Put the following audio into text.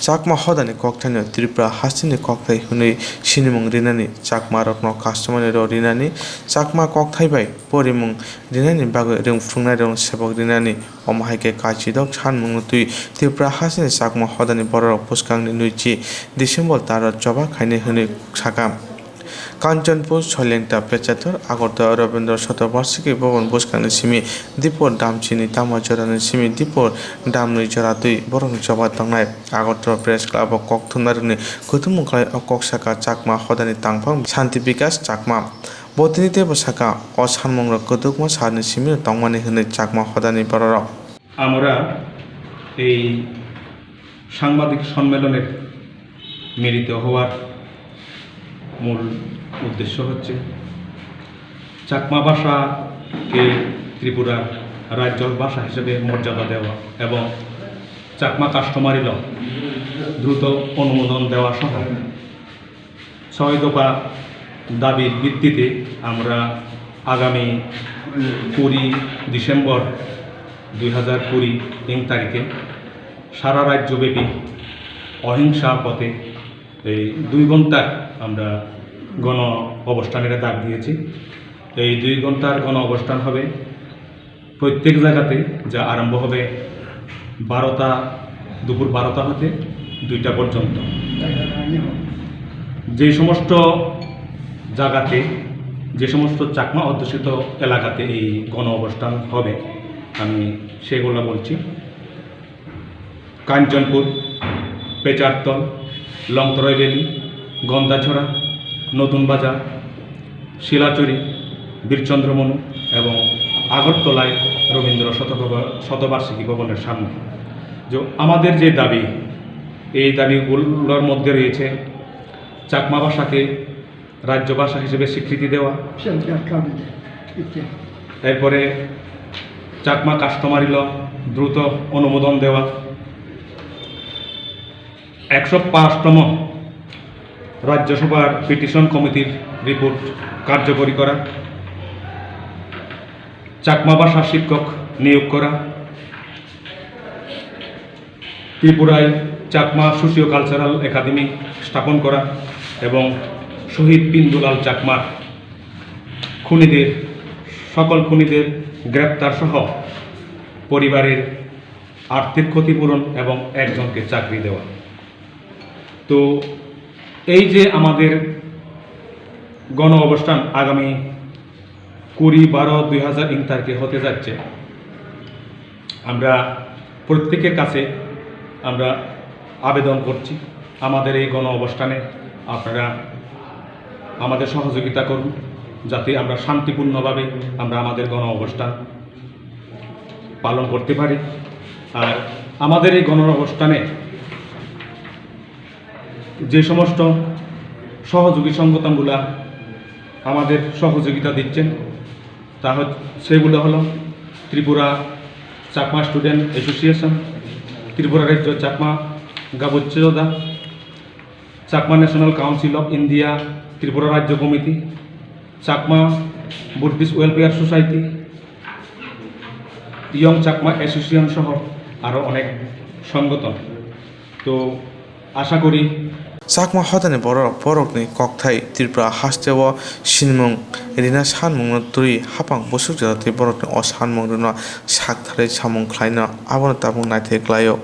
চাকমা হদানি ককথানি ত্রিপুরা হাসিনি ককথাই হুনি সিনিমুং রিনানি চাকমা রত্ন কাস্টমানি রিনানি চাকমা ককথাইবাই পরিমুং রিনানি বাগৈ रोंफुंनाय रं सेबक रिनानि अमहायके काचिदक सानमुं तुई त्रिपुरा हासिनि चाकमा हदानि बरक पुस्कांनि नुइचि डिसेम्बर 13 जबा खायनि हुनि साका कांचनपुर सलेंटा पेचाथर आगरतला रवीन्द्र शतबार्षिकी भवन बुस्कांनि सिमि दीपर दामचिनि तामाजरानि सिमि दीपर दामनि जरा दुई बरं जबा तंनाय आगरतला प्रेस क्लब ककथुनारनि कुथुमुखलाय ककसाका चाकमा हदानि तांफां शान्ति विकास चाकमा बतिनिते बसाका असानमंग कदुकमा सारनि सिमि तंमानि हुनि चाकमा हदानि बरक আমরা এই সাংবাদিক সম্মেলনের মিলিত হওয়ার মূল উদ্দেশ্য হচ্ছে চাকমা ভাষাকে ত্রিপুরার রাজ্য ভাষা হিসেবে মর্যাদা দেওয়া এবং চাকমা কাস্টমারি ল দ্রুত অনুমোদন দেওয়া সহ 6 দফা দাবির ভিত্তিতে আমরা আগামী 20 ডিসেম্বর 2020 তারিখে সারা রাজ্যব্যাপী অহিংসা পথে এই 2 ঘন্টার আমরা গণ অবস্থানের ডাক দিয়েছি। এই 2 ঘন্টার গণ অবস্থান হবে প্রত্যেক জায়গাতে, যা আরম্ভ হবে দুপুর 12টা হতে 2টা পর্যন্ত। যে সমস্ত জায়গাতে, যে সমস্ত চাকমা অধ্যুষিত এলাকাতে এই গণ অবস্থান হবে আমি সেগুলো বলছি। কাঞ্চনপুর, পেচারতল, লংতরই ভ্যালি, গন্ধাছড়া, নতুন বাজার, শিলাচুরি, বীরচন্দ্রমনু এবং আগরতলায় রবীন্দ্র শতবার্ষিকী ভবনের সামনে। আমাদের যে দাবি, এই দাবিগুলোর মধ্যে রয়েছে চাকমা ভাষাকে রাজ্য ভাষা হিসেবে স্বীকৃতি দেওয়া, এরপরে চাকমা কাস্টমারি ল দ্রুত অনুমোদন দেওয়া, 105তম রাজ্যসভার পিটিশন কমিটির রিপোর্ট কার্যকরী করা, চাকমা ভাষা শিক্ষক নিয়োগ করা, ত্রিপুরায় চাকমা সোশিও কালচারাল একাডেমি স্থাপন করা এবং শহীদ পিন্দুলাল চাকমার সকল খুনিদের গ্রেপ্তার সহ পরিবারের আর্থিক ক্ষতিপূরণ এবং একজনকে চাকরি দেওয়া। তো এই যে আমাদের গণ অবস্থান আগামী 20/12/2000 তারিখে হতে যাচ্ছে, আমরা প্রত্যেকের কাছে আমরা আবেদন করছি আমাদের এই গণ অবস্থানে আপনারা আমাদের সহযোগিতা করুন, যাতে আমরা শান্তিপূর্ণভাবে আমাদের গণ অবস্থান পালন করতে পারি। আর আমাদের এই গণ অবস্থানে যে সমস্ত সহযোগী সংগঠনগুলো আমাদের সহযোগিতা দিচ্ছেন সেগুলো হলো ত্রিপুরা চাকমা স্টুডেন্ট অ্যাসোসিয়েশন, ত্রিপুরা রাজ্য চাকমা গাবচ্চদা, Chakma national council of India Tripura রাজ্য committee, Chakma Buddhist welfare society, young Chakma association সহ আরও অনেক সংগঠন। তো আশা করি চাকমা হদানি বরকনি ককথাই ত্রিপুরা হাস্তেও সিনমুং রিনা সানमुं तुई हापां बुसुक जाते बरकनि असानमुं रुना साकथारै सामुं ख्लायनो आबनो ताबुं नायथायख्लायो।